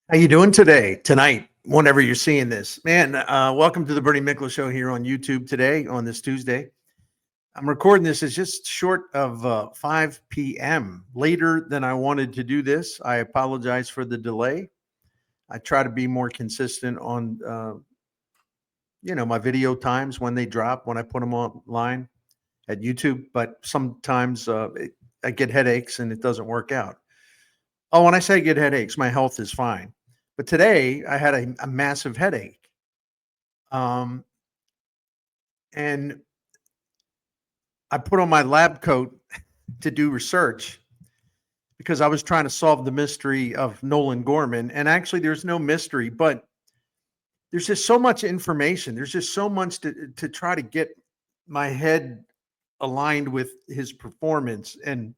How you doing today, tonight, whenever you're seeing this? Man, welcome to the Miklasz Show here on YouTube today on this Tuesday. I'm recording this. It's just short of 5 p.m. Later than I wanted to do this. I apologize for the delay. I try to be more consistent on, my video times when they drop, when I put them online at YouTube. But sometimes I get headaches and it doesn't work out. Oh, when I say I get headaches, my health is fine. But today I had a massive headache. Um, and I put on my lab coat to do research because I was trying to solve the mystery of Nolan Gorman. And actually, there's no mystery, but there's just so much information. There's just so much to try to get my head aligned with his performance and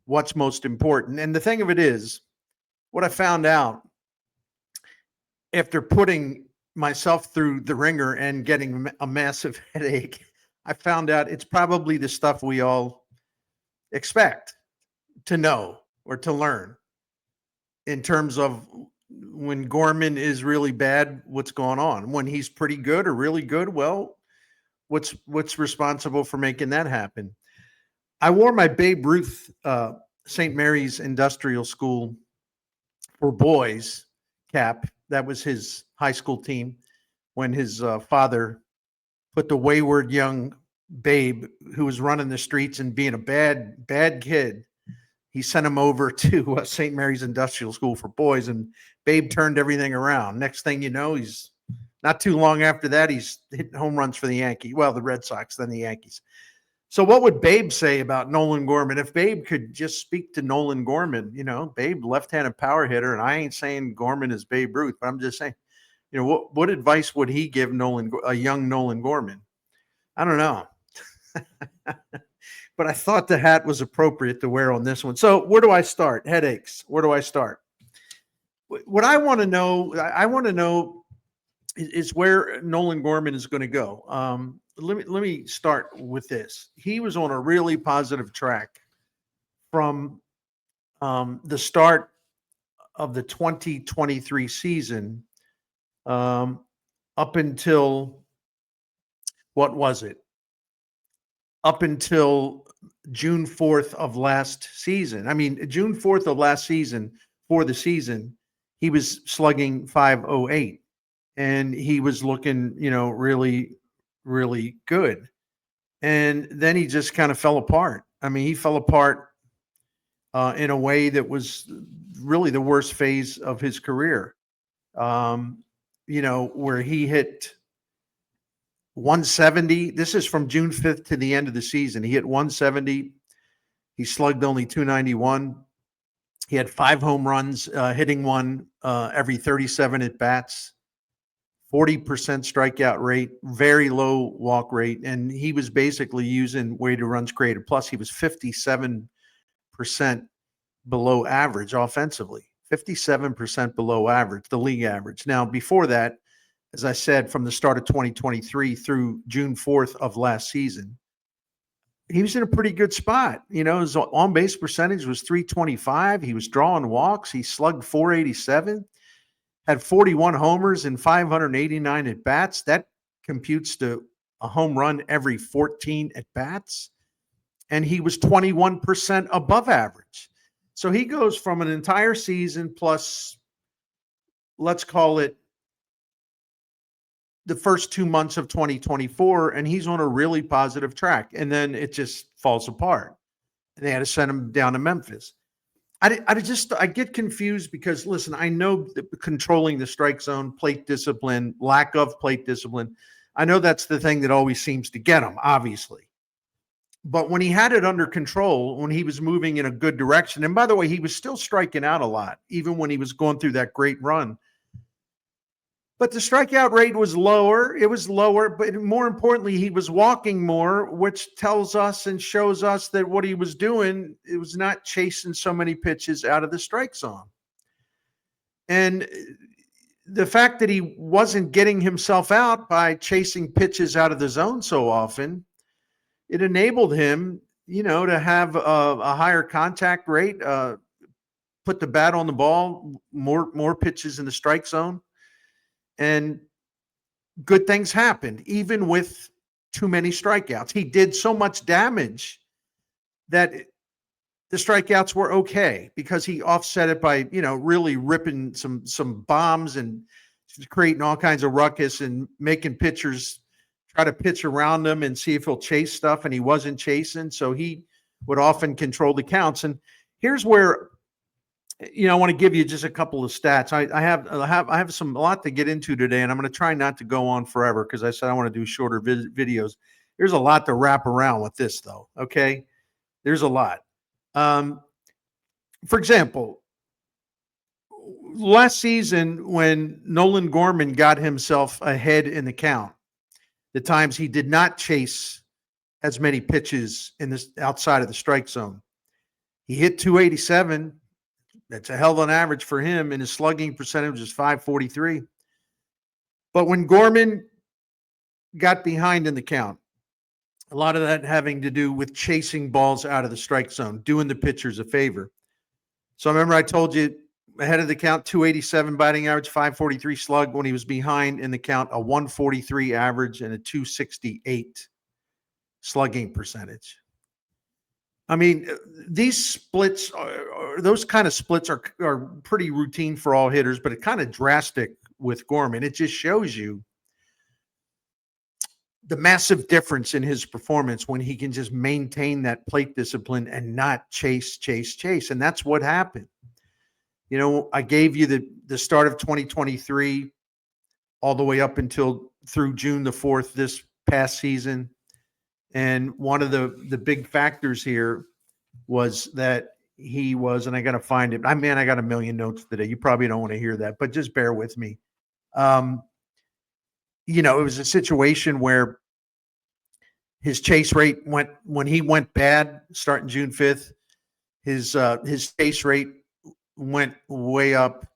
what's most important. And the thing of it is, what I found out after putting myself through the ringer and getting a massive headache, I found out it's probably the stuff we all expect to know or to learn in terms of when Gorman is really bad, what's going on. When he's pretty good or really good, well, what's responsible for making that happen? I wore my Babe Ruth St. Mary's Industrial School for boys cap. That was his high school team when his father put the wayward young Babe, who was running the streets and being a bad kid, he sent him over to St. Mary's Industrial School for boys, and Babe turned everything around. Next thing you know, he's not too long after that, he's hitting home runs for the Yankees. Well, the Red Sox, then the Yankees. So what would Babe say about Nolan Gorman? If Babe could just speak to Nolan Gorman, Babe, left-handed power hitter, and I ain't saying Gorman is Babe Ruth, but I'm just saying, what advice would he give a young Nolan Gorman? I don't know. But I thought the hat was appropriate to wear on this one. So where do I start? Headaches. Where do I start? What I want to know is where Nolan Gorman is going to go. Let me start with this. He was on a really positive track from the start of the 2023 season up until, what was it? Up until June 4th of last season. I mean, June 4th of last season, for the season, he was slugging .508, and he was looking, really, really good. And then he just kind of fell apart. I mean, he fell apart in a way that was really the worst phase of his career. Where he hit 170. This is from June 5th to the end of the season. He hit 170. He slugged only 291. He had 5 home runs, hitting one every 37 at bats, 40% strikeout rate, very low walk rate. And he was basically using weighted runs created. Plus, he was 57% below average offensively, 57% below average, the league average. Now, before that, as I said, from the start of 2023 through June 4th of last season, he was in a pretty good spot. His on-base percentage was .325. He was drawing walks. He slugged .487, had 41 homers and 589 at-bats. That computes to a home run every 14 at-bats. And he was 21% above average. So he goes from an entire season plus, let's call it, the first 2 months of 2024, and he's on a really positive track. And then it just falls apart. And they had to send him down to Memphis. I get confused because, listen, I know that controlling the strike zone, plate discipline, lack of plate discipline, I know that's the thing that always seems to get him, obviously. But when he had it under control, when he was moving in a good direction, and by the way, he was still striking out a lot, even when he was going through that great run. But the strikeout rate was lower. It was lower, but more importantly, he was walking more, which tells us and shows us that what he was doing, it was not chasing so many pitches out of the strike zone. And the fact that he wasn't getting himself out by chasing pitches out of the zone so often, it enabled him, to have a higher contact rate, put the bat on the ball, more pitches in the strike zone, and good things happened, even with too many strikeouts. He did so much damage that the strikeouts were okay because he offset it by, really ripping some bombs and creating all kinds of ruckus and making pitchers try to pitch around him and see if he'll chase stuff, and he wasn't chasing, so he would often control the counts. And here's where I want to give you just a couple of stats. I have a lot to get into today, and I'm going to try not to go on forever because I said I want to do shorter videos. There's a lot to wrap around with this, though. Okay, there's a lot. For example, last season when Nolan Gorman got himself ahead in the count, the times he did not chase as many pitches in this outside of the strike zone, he hit 287. That's a hell of an average for him, and his slugging percentage is 543. But when Gorman got behind in the count, a lot of that having to do with chasing balls out of the strike zone, doing the pitchers a favor. So remember I told you ahead of the count, 287 batting average, 543 slug. When he was behind in the count, a 143 average and a 268 slugging percentage. I mean, these splits, those kind of splits are pretty routine for all hitters, but it's kind of drastic with Gorman. It just shows you the massive difference in his performance when he can just maintain that plate discipline and not chase. And that's what happened. I gave you the start of 2023 all the way up through June the 4th this past season. And one of the big factors here was that he was, and I got to find it. I got a million notes today. You probably don't want to hear that, but just bear with me. It was a situation where his chase rate when he went bad starting June 5th, his chase rate went way up.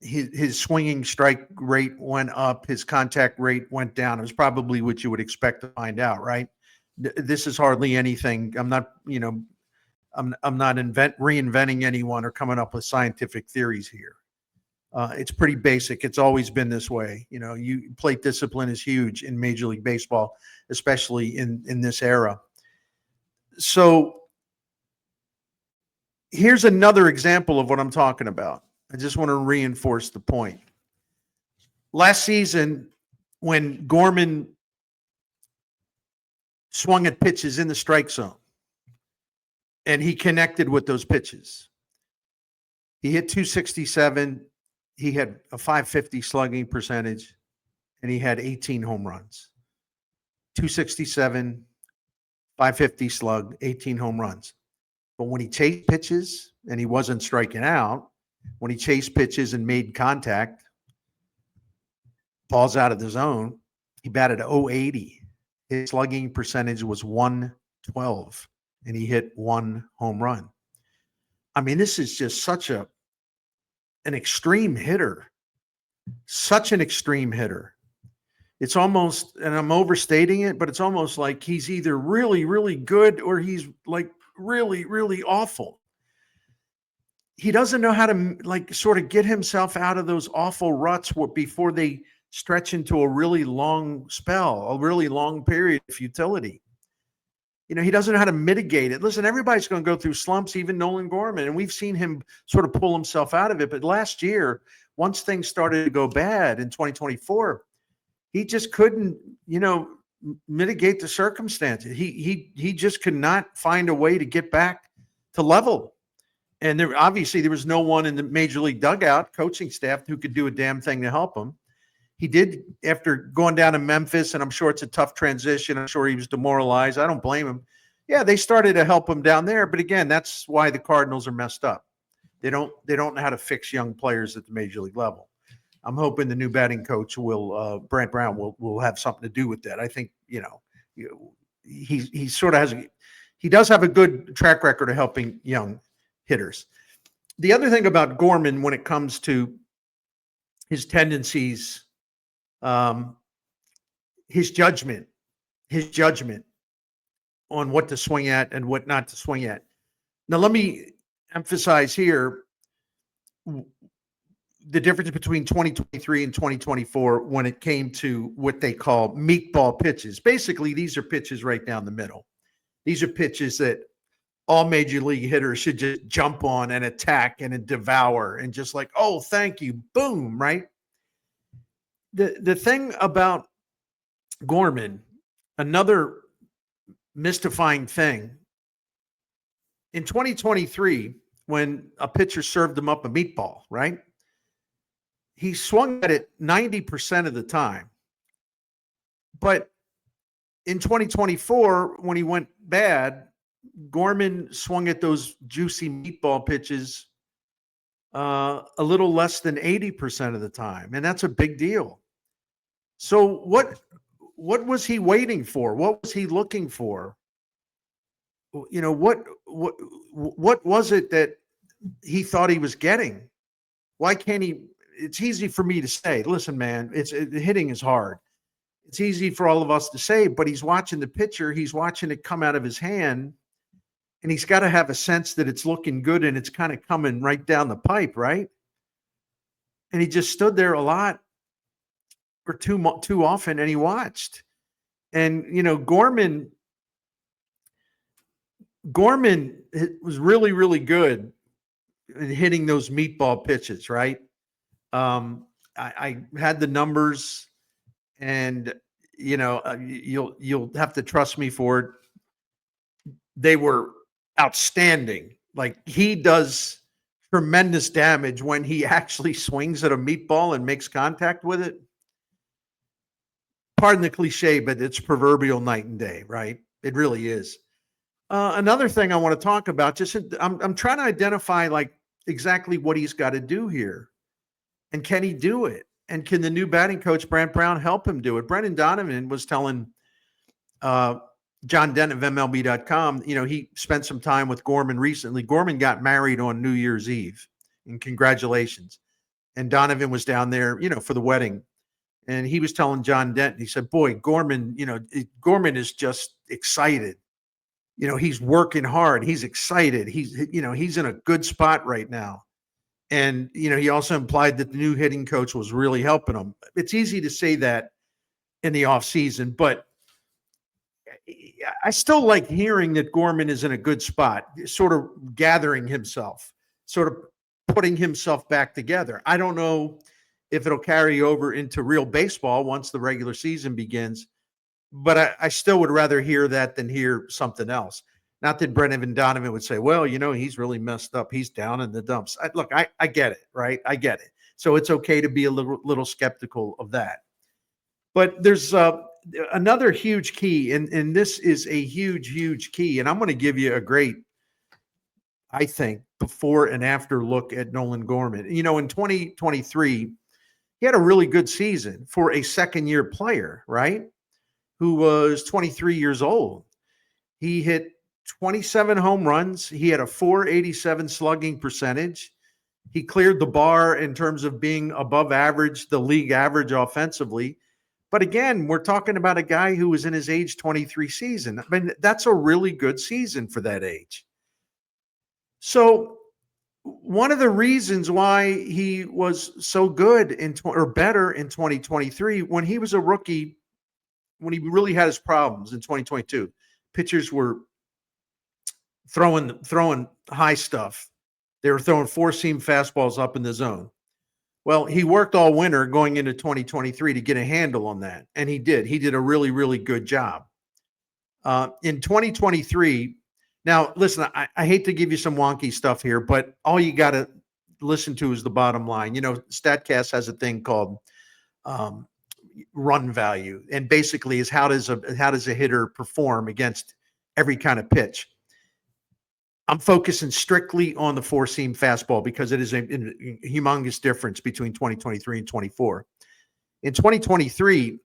His swinging strike rate went up. His contact rate went down. It was probably what you would expect to find out, right? This is hardly anything. I'm not reinventing anyone or coming up with scientific theories here. It's pretty basic. It's always been this way. Plate discipline is huge in Major League Baseball, especially in this era. So here's another example of what I'm talking about. I just want to reinforce the point. Last season, when Gorman swung at pitches in the strike zone and he connected with those pitches, he hit 267. He had a 550 slugging percentage, and he had 18 home runs. 267, 550 slug, 18 home runs. But when he chased pitches and he wasn't striking out, when he chased pitches and made contact, balls out of the zone, he batted 080. His slugging percentage was 112, and he hit one home run. I mean, this is just such an extreme hitter. Such an extreme hitter. It's almost, and I'm overstating it, but it's almost like he's either really, really good or he's like really, really awful. He doesn't know how to sort of get himself out of those awful ruts before they stretch into a really long spell, a really long period of futility. He doesn't know how to mitigate it. Listen, everybody's going to go through slumps, even Nolan Gorman, and we've seen him sort of pull himself out of it. But last year, once things started to go bad in 2024, he just couldn't, mitigate the circumstances. He just could not find a way to get back to level. And there was no one in the major league dugout, coaching staff, who could do a damn thing to help him. He did, after going down to Memphis, and I'm sure it's a tough transition. I'm sure he was demoralized. I don't blame him. Yeah, they started to help him down there. But again, that's why the Cardinals are messed up. They don't know how to fix young players at the major league level. I'm hoping the new batting coach Brant Brown will have something to do with that. I think, he sort of he does have a good track record of helping young hitters. The other thing about Gorman when it comes to his tendencies, his judgment on what to swing at and what not to swing at. Now, let me emphasize here the difference between 2023 and 2024 when it came to what they call meatball pitches. Basically, these are pitches right down the middle. These are pitches that all major league hitters should just jump on and attack and devour and just like, oh, thank you, boom, right? The thing about Gorman, another mystifying thing, in 2023, when a pitcher served him up a meatball, right? He swung at it 90% of the time. But in 2024, when he went bad, Gorman swung at those juicy meatball pitches a little less than 80% of the time. And that's a big deal. So what was he waiting for? What was he looking for? You know, what was it that he thought he was getting? Why can't he? It's easy for me to say, listen, man, hitting is hard. It's easy for all of us to say, but he's watching the pitcher. He's watching it come out of his hand, and he's got to have a sense that it's looking good and it's kind of coming right down the pipe, right? And he just stood there a lot or too often, and he watched. And, you know, Gorman was really, really good at hitting those meatball pitches, right? I had the numbers, and, you know, you'll have to trust me for it. They were outstanding. Like, he does tremendous damage when he actually swings at a meatball and makes contact with it. Pardon the cliche, but it's proverbial night and day, right? It really is. Another thing I want to talk about, I'm trying to identify like exactly what he's got to do here. And can he do it? And can the new batting coach, Brant Brown, help him do it? Brendan Donovan was telling John Dent of MLB.com, you know, he spent some time with Gorman recently. Gorman got married on New Year's Eve, and congratulations. And Donovan was down there, you know, for the wedding. And he was telling John Dent, he said, boy, Gorman, you know, Gorman is just excited. You know, he's working hard. He's excited. He's in a good spot right now. And, you know, he also implied that the new hitting coach was really helping him. It's easy to say that in the offseason, but I still like hearing that Gorman is in a good spot, sort of gathering himself, sort of putting himself back together. I don't know if it'll carry over into real baseball once the regular season begins, but I still would rather hear that than hear something else. Not that Brendan Donovan would say, well, you know, he's really messed up. He's down in the dumps. I get it, right? I get it. So it's okay to be a little skeptical of that. But there's another huge key, and this is a huge, huge key. And I'm going to give you a great, I think, before and after look at Nolan Gorman. You know, in 2023, he had a really good season for a second-year player, right, who was 23 years old. He hit 27 home runs. He had a .487 slugging percentage. He cleared the bar in terms of being above average, the league average offensively. But again, we're talking about a guy who was in his age 23 season. I mean, that's a really good season for that age. So one of the reasons why he was so good or better in 2023, when he was a rookie, when he really had his problems in 2022, pitchers were throwing high stuff. They were throwing four-seam fastballs up in the zone. Well, he worked all winter going into 2023 to get a handle on that, and he did. He did a really, really good job. In 2023, now, listen, I hate to give you some wonky stuff here, but all you got to listen to is the bottom line. You know, StatCast has a thing called run value, and basically is how does a hitter perform against every kind of pitch. I'm focusing strictly on the four-seam fastball because it is a humongous difference between 2023 and 24. In 2023,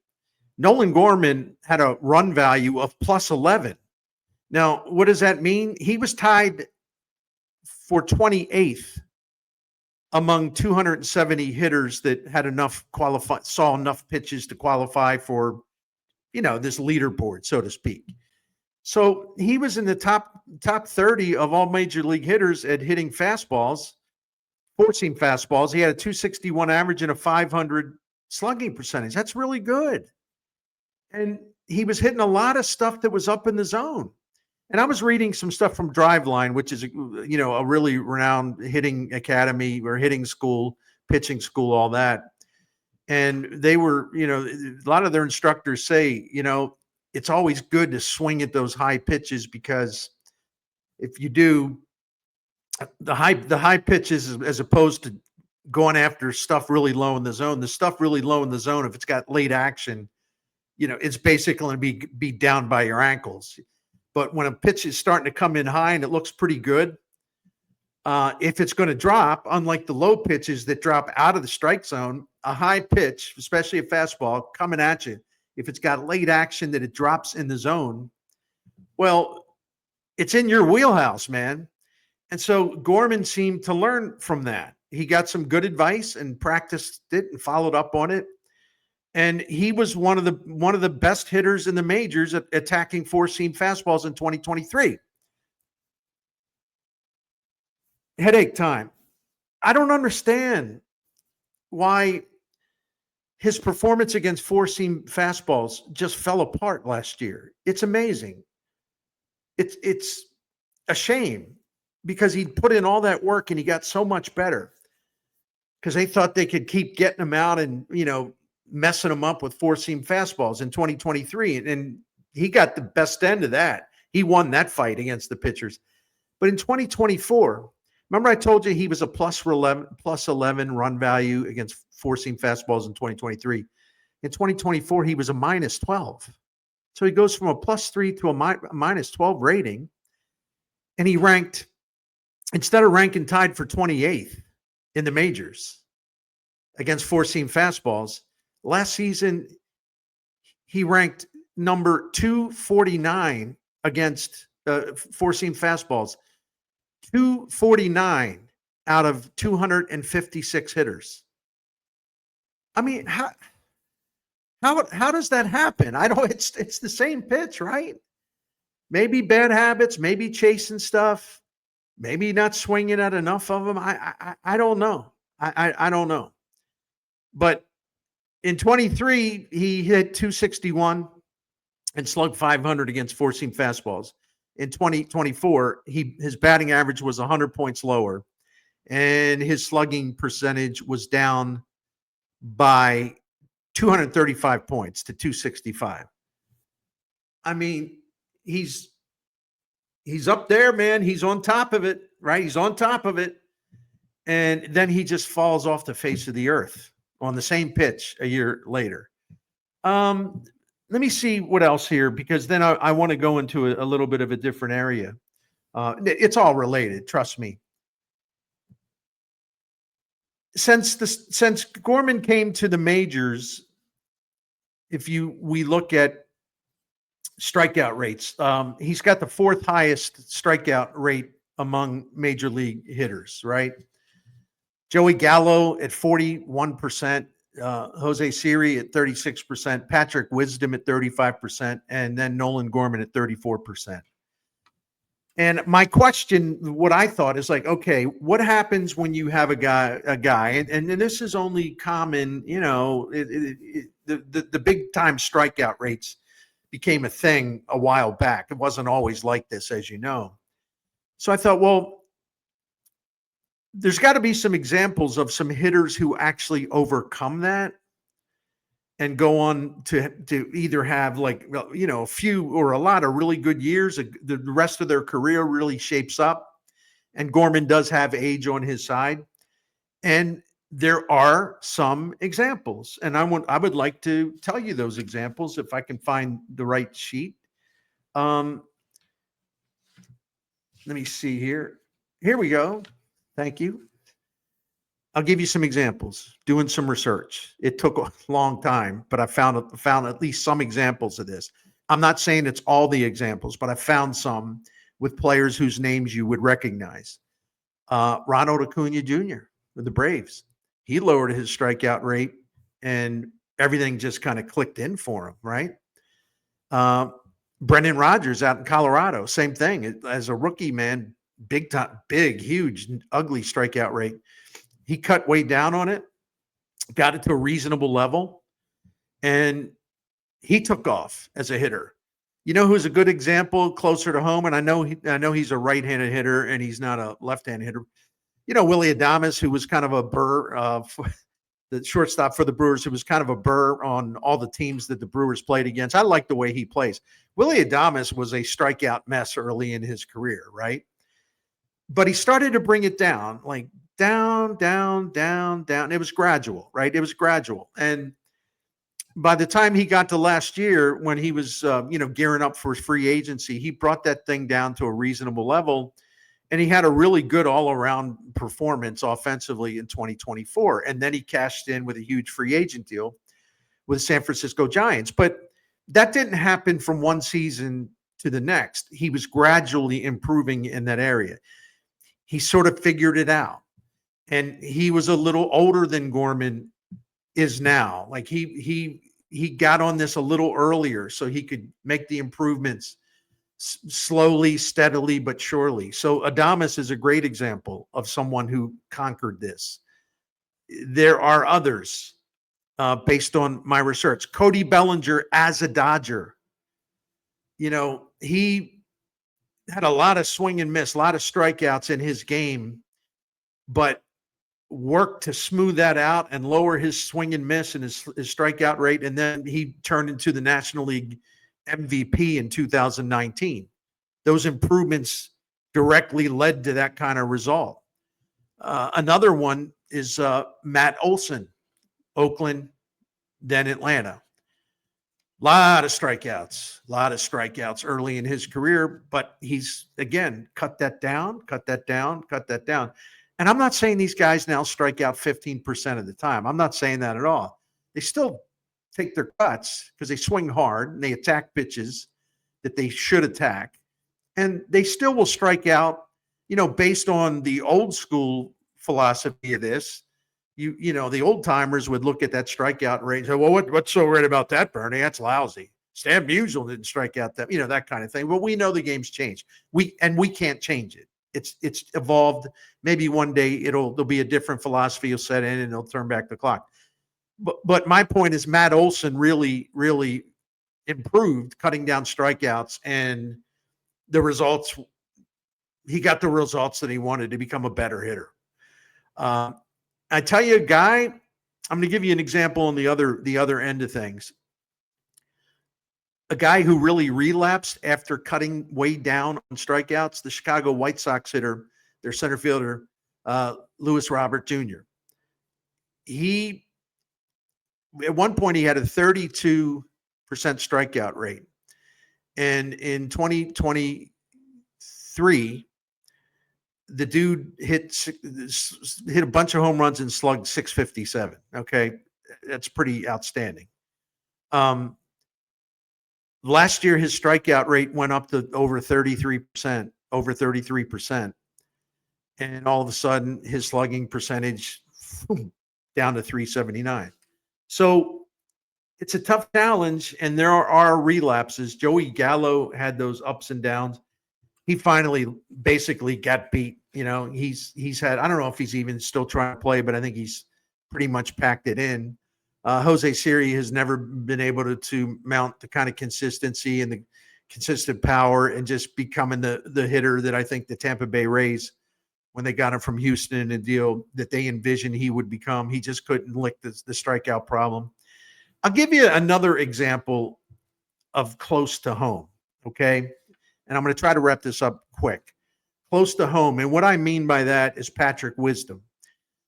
Nolan Gorman had a run value of plus 11. Now, what does that mean? He was tied for 28th among 270 hitters that had saw enough pitches to qualify for, you know, this leaderboard, so to speak. So he was in the top 30 of all major league hitters at hitting fastballs, four-seam fastballs. He had a 261 average and a 500 slugging percentage. That's really good. And he was hitting a lot of stuff that was up in the zone. And I was reading some stuff from Driveline, which is, a really renowned hitting academy or hitting school, pitching school, all that. And they were, a lot of their instructors say, it's always good to swing at those high pitches, because if you do the high pitches, as opposed to going after stuff really low in the zone, the stuff really low in the zone, if it's got late action, it's basically going to be down by your ankles. But when a pitch is starting to come in high and it looks pretty good, if it's going to drop, unlike the low pitches that drop out of the strike zone, a high pitch, especially a fastball coming at you, if it's got late action that it drops in the zone, well, it's in your wheelhouse, man. And so Gorman seemed to learn from that. He got some good advice and practiced it and followed up on it. And he was one of the best hitters in the majors at attacking four-seam fastballs in 2023. Headache time. I don't understand why his performance against four-seam fastballs just fell apart last year. It's amazing. It's a shame, because he put in all that work and he got so much better, because they thought they could keep getting him out and, messing him up with four-seam fastballs in 2023. And he got the best end of that. He won that fight against the pitchers. But in 2024, remember I told you he was a plus 11 run value against four-seam fastballs in 2023. In 2024, he was a minus 12. So he goes from a plus 3 to a minus 12 rating. And he ranked, instead of ranking tied for 28th in the majors against four-seam fastballs, last season, he ranked number 249 against four-seam fastballs. 249 out of 256 hitters. I mean, how does that happen? I don't. It's the same pitch, right? Maybe bad habits, maybe chasing stuff, maybe not swinging at enough of them. I don't know. I don't know. But in 23, he hit 261 and slugged 500 against four-seam fastballs. In 2024, his batting average was 100 points lower, and his slugging percentage was down by 235 points to 265. I mean, he's up there, man. He's on top of it, right? He's on top of it. And then he just falls off the face of the earth on the same pitch a year later. Let me see what else here, because then I want to go into a little bit of a different area. It's all related, trust me. Since Gorman came to the majors, we look at strikeout rates, he's got the fourth highest strikeout rate among major league hitters, right? Joey Gallo at 41%, Jose Siri at 36%, Patrick Wisdom at 35%, and then Nolan Gorman at 34%. And my question, what I thought is like, okay, what happens when you have a guy, and this is only common, the big time strikeout rates became a thing a while back. It wasn't always like this, as you know. So I thought, well, there's got to be some examples of some hitters who actually overcome that and go on to either have a few or a lot of really good years. The rest of their career really shapes up. And Gorman does have age on his side. And there are some examples. And I would like to tell you those examples if I can find the right sheet. Let me see here. Here we go. Thank you. I'll give you some examples. Doing some research. It took a long time, but I found at least some examples of this. I'm not saying it's all the examples, but I found some with players whose names you would recognize. Ronald Acuna Jr. with the Braves. He lowered his strikeout rate, and everything just kind of clicked in for him, right? Brendan Rodgers out in Colorado, same thing. As a rookie, man, big time, big, huge, ugly strikeout rate. He cut way down on it, got it to a reasonable level, and he took off as a hitter. You know who's a good example closer to home? And I know he's a right-handed hitter and he's not a left-handed hitter. You know, Willie Adames, who was kind of a burr, the shortstop for the Brewers, who was kind of a burr on all the teams that the Brewers played against. I like the way he plays. Willie Adames was a strikeout mess early in his career, right? But he started to bring it down, like down, down, down, down. It was gradual, right? It was gradual. And by the time he got to last year, when he was, gearing up for free agency, he brought that thing down to a reasonable level. And he had a really good all-around performance offensively in 2024. And then he cashed in with a huge free agent deal with San Francisco Giants. But that didn't happen from one season to the next. He was gradually improving in that area. He sort of figured it out. And he was a little older than Gorman is now. Like he got on this a little earlier so he could make the improvements slowly, steadily, but surely. So Adames is a great example of someone who conquered this. There are others based on my research. Cody Bellinger as a Dodger. You know, he had a lot of swing and miss, a lot of strikeouts in his game, but worked to smooth that out and lower his swing and miss and his strikeout rate. And then he turned into the National League MVP in 2019. Those improvements directly led to that kind of result. Another one is Matt Olson, Oakland, then Atlanta. A lot of strikeouts early in his career, but he's, again, cut that down. And I'm not saying these guys now strike out 15% of the time. I'm not saying that at all. They still take their cuts because they swing hard and they attack pitches that they should attack. And they still will strike out, based on the old school philosophy of this. The old timers would look at that strikeout rate and say, well, what's so great about that, Bernie? That's lousy. Stan Musial didn't strike out that, that kind of thing. But we know the game's changed. We can't change it. It's evolved. Maybe one day there'll be a different philosophy will set in and it'll turn back the clock. But my point is Matt Olson really, really improved cutting down strikeouts, and the results, he got the results that he wanted to become a better hitter. I tell you, a guy, I'm going to give you an example on the other end of things. A guy who really relapsed after cutting way down on strikeouts, the Chicago White Sox hitter, their center fielder, Lewis Robert Jr. At one point, he had a 32% strikeout rate. And in 2023, the dude hit a bunch of home runs and slugged 657. Okay. That's pretty outstanding. Last year, his strikeout rate went up to over 33%. And all of a sudden, his slugging percentage down to 379. So it's a tough challenge, and there are relapses. Joey Gallo had those ups and downs. He finally basically got beat. He's had, I don't know if he's even still trying to play, but I think he's pretty much packed it in. Jose Siri has never been able to mount the kind of consistency and the consistent power and just becoming the hitter that I think the Tampa Bay Rays, when they got him from Houston in a deal that they envisioned he would become, he just couldn't lick the strikeout problem. I'll give you another example of close to home, okay? And I'm going to try to wrap this up quick. Close to home, and what I mean by that is Patrick Wisdom.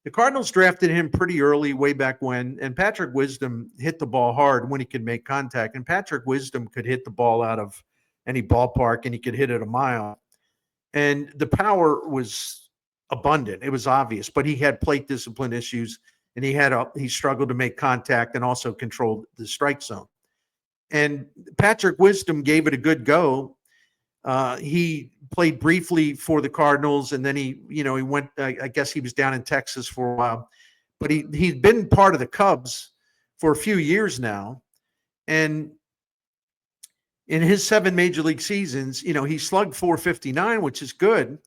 The Cardinals drafted him pretty early, way back when, and Patrick Wisdom hit the ball hard when he could make contact, and Patrick Wisdom could hit the ball out of any ballpark, and he could hit it a mile. And the power was abundant. It was obvious, but he had plate discipline issues, and he struggled to make contact and also controlled the strike zone. And Patrick Wisdom gave it a good go. He played briefly for the Cardinals, and then he went, I guess he was down in Texas for a while, but he'd been part of the Cubs for a few years now. And In his 7 major league seasons, he slugged 459, which is good,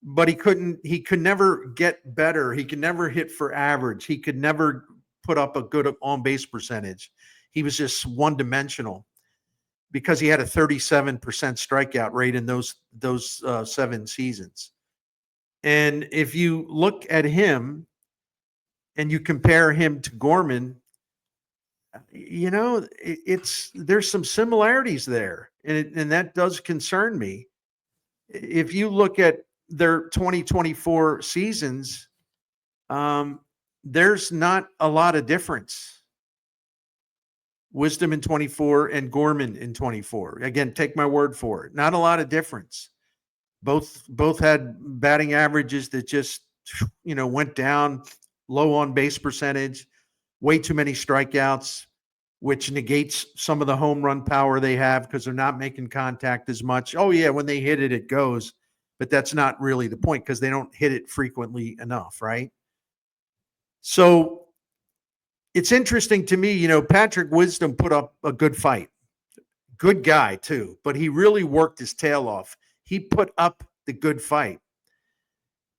but he could never get better. He could never hit for average. He could never put up a good on base percentage. He was just one dimensional because he had a 37% strikeout rate in those 7 seasons. And if you look at him and you compare him to Gorman, there's some similarities there, and that does concern me. If you look at their 2024 seasons, there's not a lot of difference. Wisdom in 24 and Gorman in 24. Again, take my word for it. Not a lot of difference. Both had batting averages that just, went down, low on base percentage, way too many strikeouts, which negates some of the home run power they have because they're not making contact as much. Oh, yeah, when they hit it, it goes. But that's not really the point because they don't hit it frequently enough, right? So it's interesting to me, Patrick Wisdom put up a good fight. Good guy, too, but he really worked his tail off. He put up the good fight.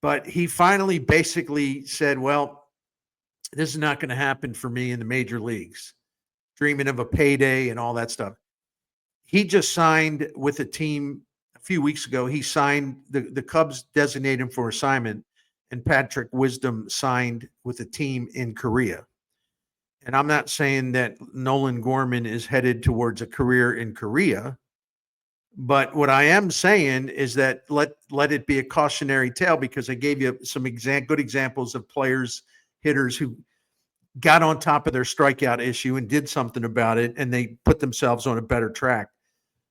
But he finally basically said, well, this is not going to happen for me in the major leagues. Dreaming of a payday and all that stuff. He just signed with a team a few weeks ago. He signed, the Cubs designated him for assignment, and Patrick Wisdom signed with a team in Korea. And I'm not saying that Nolan Gorman is headed towards a career in Korea, but what I am saying is that let it be a cautionary tale, because I gave you some good examples of players, hitters who got on top of their strikeout issue and did something about it, and they put themselves on a better track.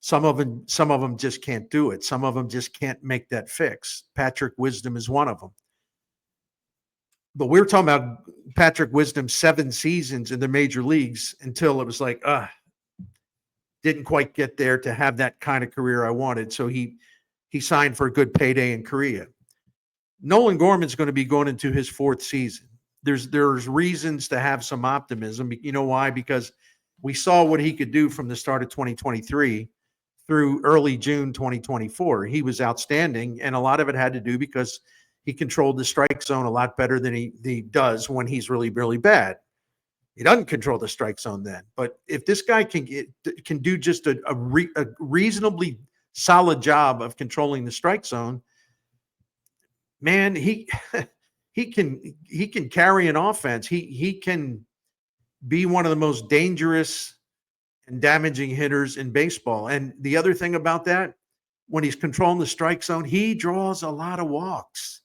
Some of them just can't do it. Some of them just can't make that fix. Patrick Wisdom is one of them. But we were talking about Patrick Wisdom's 7 seasons in the major leagues until it was like, didn't quite get there to have that kind of career I wanted. So he signed for a good payday in Korea. Nolan Gorman's going to be going into his 4th season. There's reasons to have some optimism. You know why? Because we saw what he could do from the start of 2023 through early June 2024. He was outstanding, and a lot of it had to do because he controlled the strike zone a lot better than he does when he's really, really bad. He doesn't control the strike zone then. But if this guy can do just a reasonably solid job of controlling the strike zone, man, he can carry an offense. He can be one of the most dangerous and damaging hitters in baseball. And the other thing about that, when he's controlling the strike zone, he draws a lot of walks.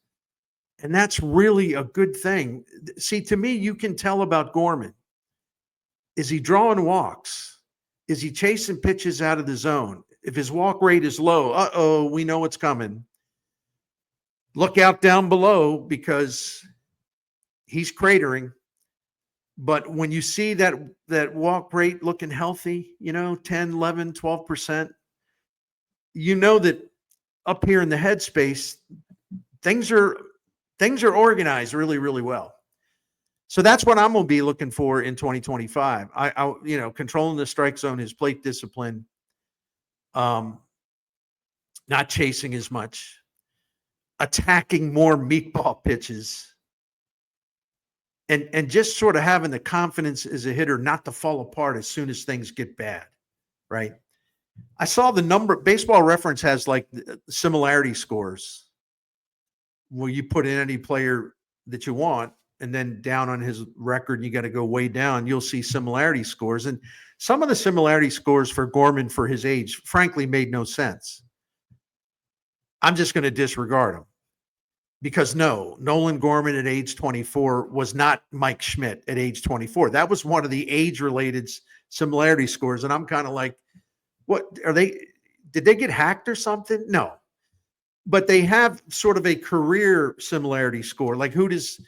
And that's really a good thing. See, to me, you can tell about Gorman. Is he drawing walks? Is he chasing pitches out of the zone? If his walk rate is low, we know what's coming. Look out down below because he's cratering. But when you see that walk rate looking healthy, 10, 11, 12%, you know that up here in the headspace, things are organized really, really well. So that's what I'm going to be looking for in 2025. I controlling the strike zone, his plate discipline, not chasing as much, attacking more meatball pitches, and just sort of having the confidence as a hitter not to fall apart as soon as things get bad, right? I saw the number. Baseball Reference has like similarity scores where you put in any player that you want, and then down on his record, you got to go way down. You'll see similarity scores. And some of the similarity scores for Gorman for his age, frankly, made no sense. I'm just going to disregard them because Nolan Gorman at age 24 was not Mike Schmidt at age 24. That was one of the age-related similarity scores. And I'm kind of like, what are they? Did they get hacked or something? No. But they have sort of a career similarity score. Like who does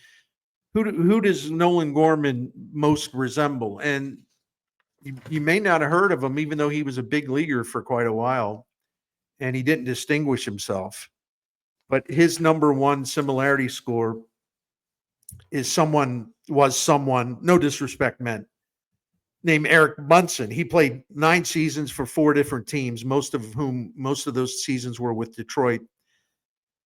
Nolan Gorman most resemble? And you may not have heard of him, even though he was a big leaguer for quite a while, and he didn't distinguish himself. But his number one similarity score is someone, no disrespect meant, named Eric Munson. He played 9 seasons for 4 different teams, most of those seasons were with Detroit.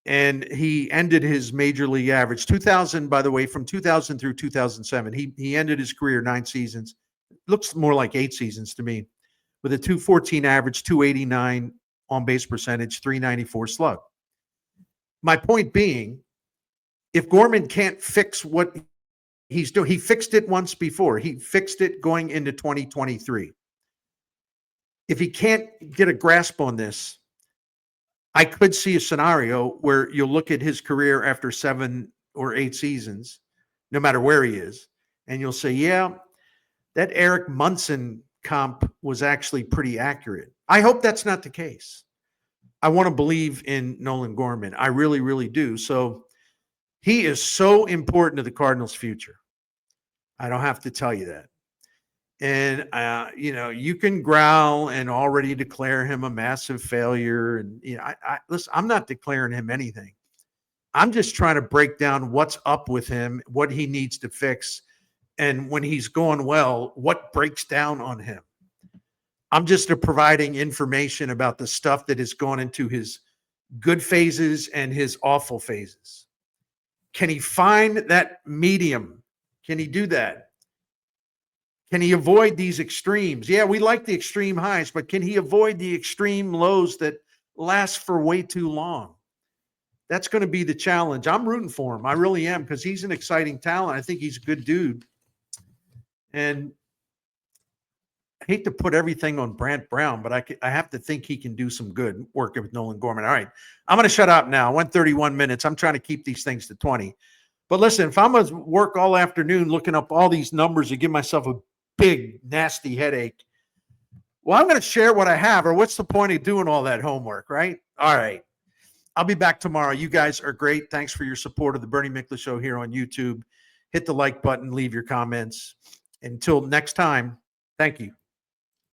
And he ended his major league average 2000, by the way, from 2000 through 2007. He ended his career 9 seasons. Looks more like 8 seasons to me, with a 214 average, 289 on base percentage, 394 slug. My point being, if Gorman can't fix what he's doing, he fixed it once before. He fixed it going into 2023. If he can't get a grasp on this, I could see a scenario where you'll look at his career after 7 or 8 seasons, no matter where he is, and you'll say, yeah, that Eric Munson comp was actually pretty accurate. I hope that's not the case. I want to believe in Nolan Gorman. I really, really do. So he is so important to the Cardinals' future. I don't have to tell you that. And, you can growl and already declare him a massive failure. And, listen, I'm not declaring him anything. I'm just trying to break down what's up with him, what he needs to fix. And when he's going well, what breaks down on him. I'm just providing information about the stuff that has gone into his good phases and his awful phases. Can he find that medium? Can he do that? Can he avoid these extremes? Yeah, we like the extreme highs, but can he avoid the extreme lows that last for way too long? That's going to be the challenge. I'm rooting for him. I really am, because he's an exciting talent. I think he's a good dude. And I hate to put everything on Brant Brown, but I have to think he can do some good work with Nolan Gorman. All right, I'm going to shut up now. 1:31 minutes. I'm trying to keep these things to 20. But listen, if I'm going to work all afternoon looking up all these numbers and give myself a big, nasty headache, well, I'm going to share what I have, or what's the point of doing all that homework, right? All right. I'll be back tomorrow. You guys are great. Thanks for your support of the Bernie Miklasz Show here on YouTube. Hit the like button, leave your comments. Until next time, thank you.